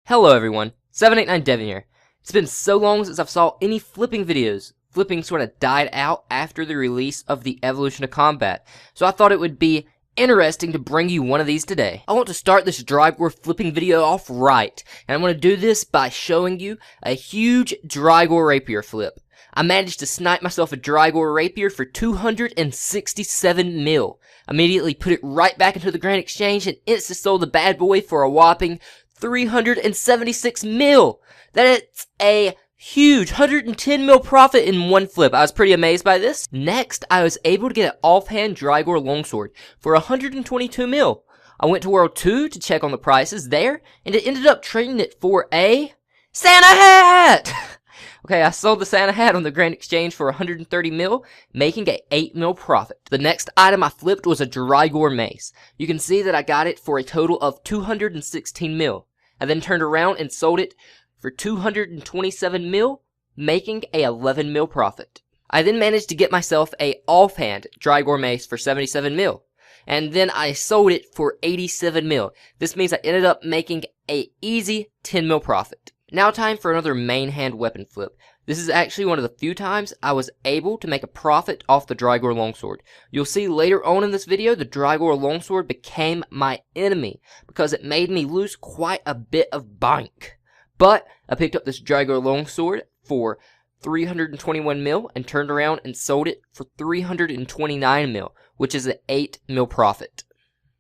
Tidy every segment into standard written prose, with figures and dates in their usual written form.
Hello everyone, 789Devin here. It's been so long since I've saw any flipping videos. Flipping sort of died out after the release of the Evolution of Combat, so I thought it would be interesting to bring you one of these today. I want to start this Drygor flipping video off right, and I'm going to do this by showing you a huge Drygor rapier flip. I managed to snipe myself a Drygor rapier for 267 mil. Immediately put it right back into the Grand Exchange and insta sold the bad boy for a whopping 376 mil. That's a huge 110 mil profit in one flip. I was pretty amazed by this. Next, I was able to get an offhand Drygor longsword for 122 mil. I went to World 2 to check on the prices there, and it ended up trading it for a Santa hat! Okay, I sold the Santa hat on the Grand Exchange for 130 mil, making a 8 mil profit. The next item I flipped was a Drygor mace. You can see that I got it for a total of 216 mil. I then turned around and sold it for 227 mil, making a 11 mil profit. I then managed to get myself a offhand Drygor mace for 77 mil. And then I sold it for 87 mil. This means I ended up making a easy 10 mil profit. Now time for another main hand weapon flip. This is actually one of the few times I was able to make a profit off the Drygor longsword. You'll see later on in this video the Drygor longsword became my enemy because it made me lose quite a bit of bank. But I picked up this Drygor longsword for 321 mil and turned around and sold it for 329 mil, which is an 8 mil profit.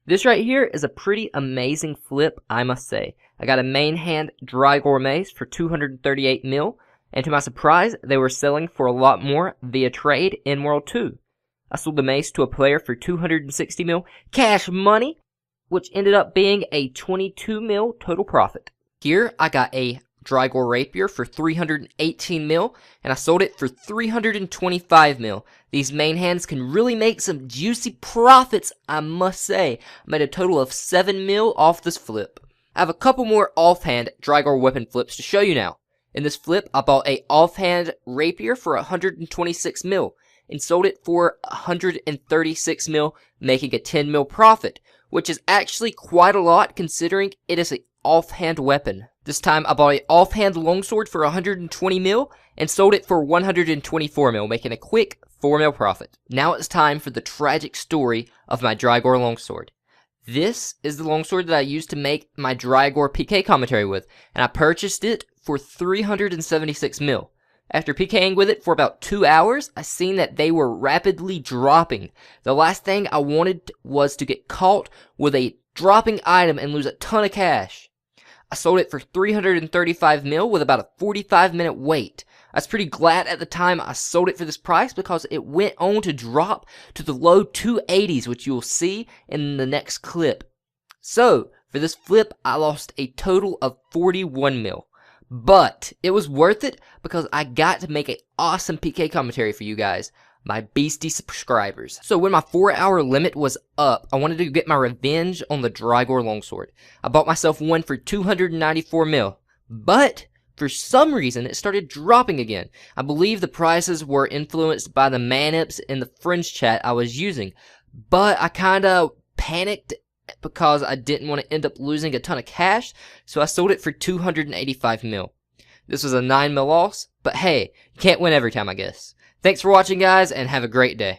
This right here is a pretty amazing flip, I must say. I got a main hand Drygor mace for 238 mil, and to my surprise, they were selling for a lot more via trade in World 2. I sold the mace to a player for 260 mil cash money, which ended up being a 22 mil total profit. Here, I got a Drygor rapier for 318 mil, and I sold it for 325 mil. These main hands can really make some juicy profits, I must say. I made a total of 7 mil off this flip. I have a couple more offhand Drygor weapon flips to show you now. In this flip, I bought a offhand rapier for 126 mil, and sold it for 136 mil, making a 10 mil profit, which is actually quite a lot considering it is an offhand weapon. This time I bought an offhand longsword for 120 mil and sold it for 124 mil, making a quick 4 mil profit. Now it's time for the tragic story of my Drygor longsword. This is the longsword that I used to make my Drygor PK commentary with, and I purchased it for 376 mil. After PKing with it for about 2 hours, I seen that they were rapidly dropping. The last thing I wanted was to get caught with a dropping item and lose a ton of cash. I sold it for 335 mil with about a 45-minute wait. I was pretty glad at the time I sold it for this price because it went on to drop to the low 280s, which you'll see in the next clip. So, for this flip, I lost a total of 41 mil. But it was worth it because I got to make an awesome PK commentary for you guys, my beastie subscribers. So when my 4-hour limit was up, I wanted to get my revenge on the Drygor longsword. I bought myself one for 294 mil, but for some reason it started dropping again. I believe the prices were influenced by the manips in the friends chat I was using, but I kinda panicked because I didn't want to end up losing a ton of cash, so I sold it for 285 mil. This was a 9 mil loss, but hey, you can't win every time, I guess. Thanks for watching, guys, and have a great day.